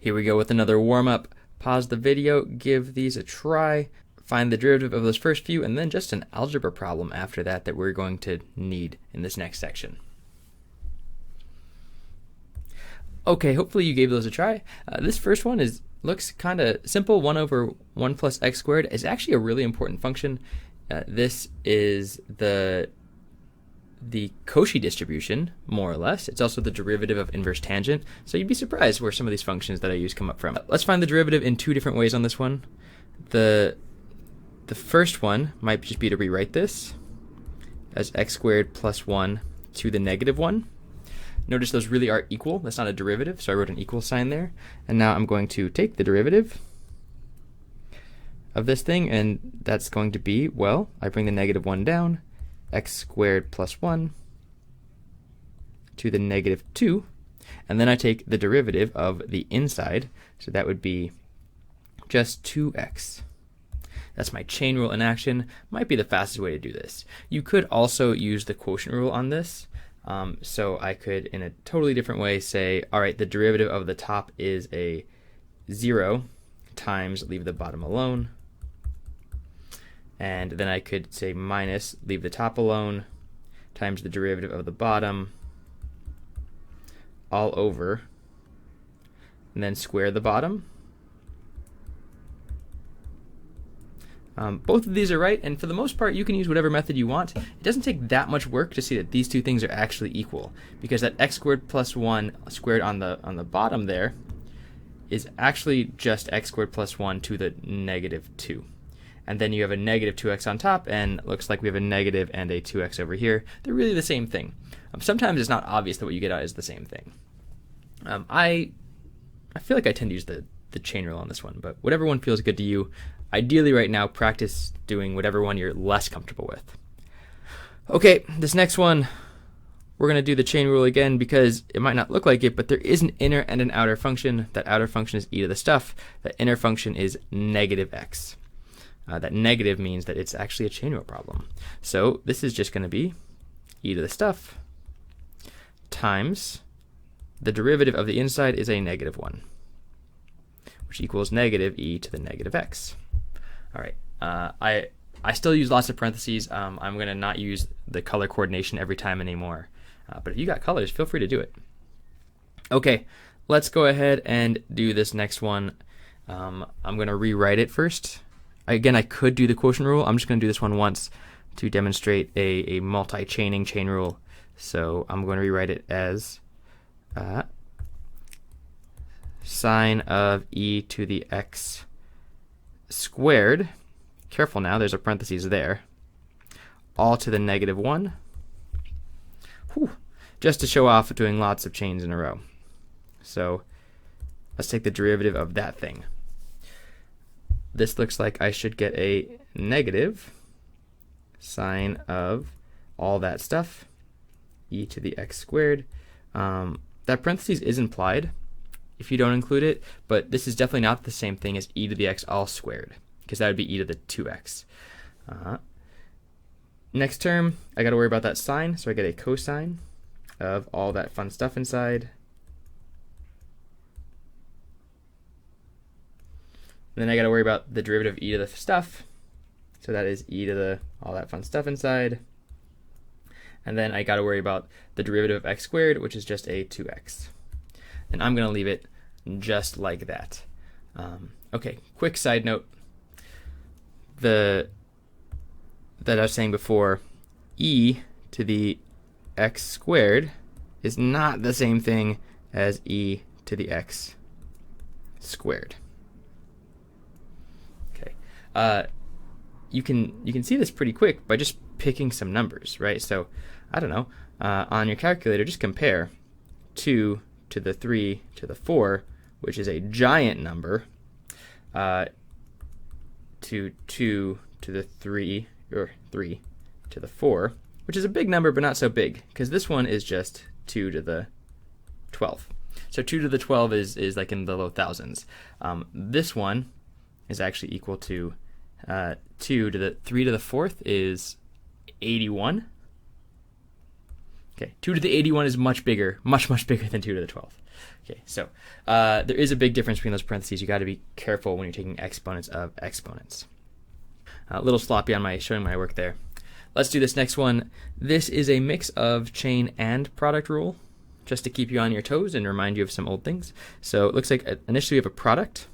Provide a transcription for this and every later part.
Here we go with another warm-up. Pause the video, give these a try, find the derivative of those first few, and then just an algebra problem after that that we're going to need in this next section. Okay, hopefully you gave those a try. This first one looks kind of simple. 1 over 1 plus x squared is actually a really important function. This is the Cauchy distribution, more or less. It's also the derivative of inverse tangent, so you'd be surprised where some of these functions that I use come up from. Let's find the derivative in two different ways on this one. The first one might just be to rewrite this as x squared plus 1 to the negative 1. Notice those really are equal. That's not a derivative, so I wrote an equal sign there. And now I'm going to take the derivative of this thing, and that's going to be, well, I bring the negative 1 down, x squared plus 1 to the negative 2, and then I take the derivative of the inside, so that would be just 2x. That's my chain rule in action. Might be the fastest way to do this. You could also use the quotient rule on this. So I could, in a totally different way, say, all right, the derivative of the top is a 0 times leave the bottom alone. And then I could say minus leave the top alone times the derivative of the bottom all over, and then square the bottom. Both of these are right, and for the most part you can use whatever method you want. It doesn't take that much work to see that these two things are actually equal, because that x squared plus 1 squared on the bottom there is actually just x squared plus 1 to the negative 2. And then you have a negative 2x on top, and it looks like we have a negative and a 2x over here. They're really the same thing. Sometimes it's not obvious that what you get out is the same thing. I feel like I tend to use the chain rule on this one, but whatever one feels good to you. Ideally right now, practice doing whatever one you're less comfortable with. Okay, this next one, we're going to do the chain rule again because it might not look like it, but there is an inner and an outer function. That outer function is e to the stuff. That inner function is negative x. That negative means that it's actually a chain rule problem. So this is just going to be e to the stuff times the derivative of the inside is a negative 1, which equals negative e to the negative x. All right, I still use lots of parentheses. I'm going to not use the color coordination every time anymore. But if you got colors, feel free to do it. Okay, let's go ahead and do this next one. I'm going to rewrite it first. Again, I could do the quotient rule. I'm just going to do this one once to demonstrate a multi-chaining chain rule. So I'm going to rewrite it as sine of e to the x squared. Careful now, there's a parentheses there. All to the negative 1. Whew. Just to show off doing lots of chains in a row. So let's take the derivative of that thing. This looks like I should get a negative sine of all that stuff, e to the x squared. That parentheses is implied if you don't include it, but this is definitely not the same thing as e to the x all squared, because that would be e to the 2x. Next term, I got to worry about that sine, so I get a cosine of all that fun stuff inside. Then I got to worry about the derivative of e to the stuff. So that is e to the all that fun stuff inside. And then I got to worry about the derivative of x squared, which is just a 2x. And I'm going to leave it just like that. Okay, quick side note. That I was saying before, e to the x squared is not the same thing as e to the x squared. You can see this pretty quick by just picking some numbers, right? So I don't know, on your calculator, just compare 2 to the 3 to the 4, which is a giant number, to 2 to the 3, or 3 to the 4, which is a big number but not so big, because this one is just 2 to the 12. So 2 to the 12 is like in the low thousands. This one is actually equal to 2 to the 3 to the 4th is 81. Okay, 2 to the 81 is much bigger, much bigger than 2 to the 12th. Okay, so there is a big difference between those parentheses. You got to be careful when you're taking exponents of exponents. A little sloppy on showing my work there. Let's do this next one. This is a mix of chain and product rule, just to keep you on your toes and remind you of some old things. So it looks like initially we have a product.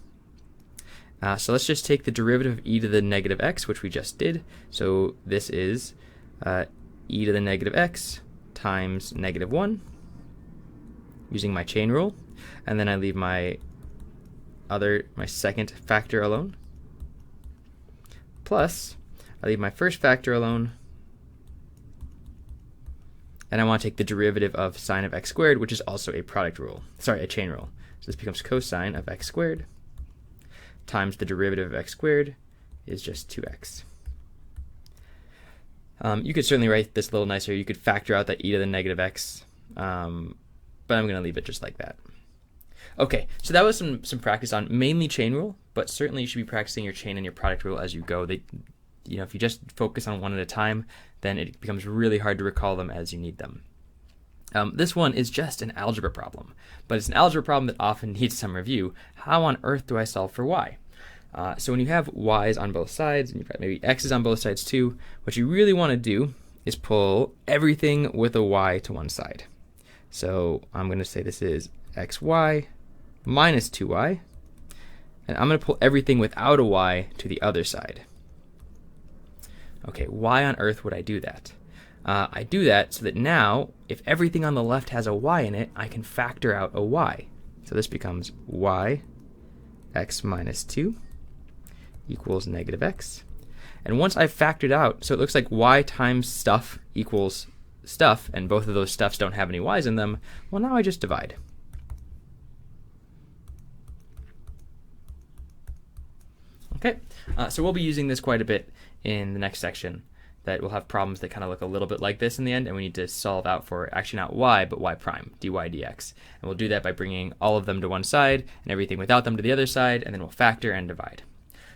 So let's just take the derivative of e to the negative x, which we just did. So this is e to the negative x times negative 1, using my chain rule. And then I leave my second factor alone. Plus, I leave my first factor alone. And I want to take the derivative of sine of x squared, which is also a product rule. Sorry, a chain rule. So this becomes cosine of x squared times the derivative of x squared is just 2x. You could certainly write this a little nicer. You could factor out that e to the negative x, but I'm going to leave it just like that. Okay, so that was some practice on mainly chain rule, but certainly you should be practicing your chain and your product rule as you go. If you just focus on one at a time, then it becomes really hard to recall them as you need them. This one is just an algebra problem, but it's an algebra problem that often needs some review. How on earth do I solve for y? So when you have y's on both sides, and you've got maybe x's on both sides too, what you really want to do is pull everything with a y to one side. So I'm going to say this is xy minus 2y, and I'm going to pull everything without a y to the other side. Okay, why on earth would I do that? I do that so that now, if everything on the left has a y in it, I can factor out a y. So this becomes y x minus 2 equals negative x. And once I've factored out, so it looks like y times stuff equals stuff, and both of those stuffs don't have any y's in them, well, now I just divide. Okay, so we'll be using this quite a bit in the next section, that we'll have problems that kind of look a little bit like this in the end, and we need to solve out for actually not y, but y prime, dy dx. And we'll do that by bringing all of them to one side and everything without them to the other side, and then we'll factor and divide.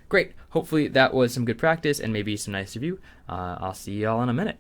Great, hopefully that was some good practice and maybe some nice review. I'll see you all in a minute.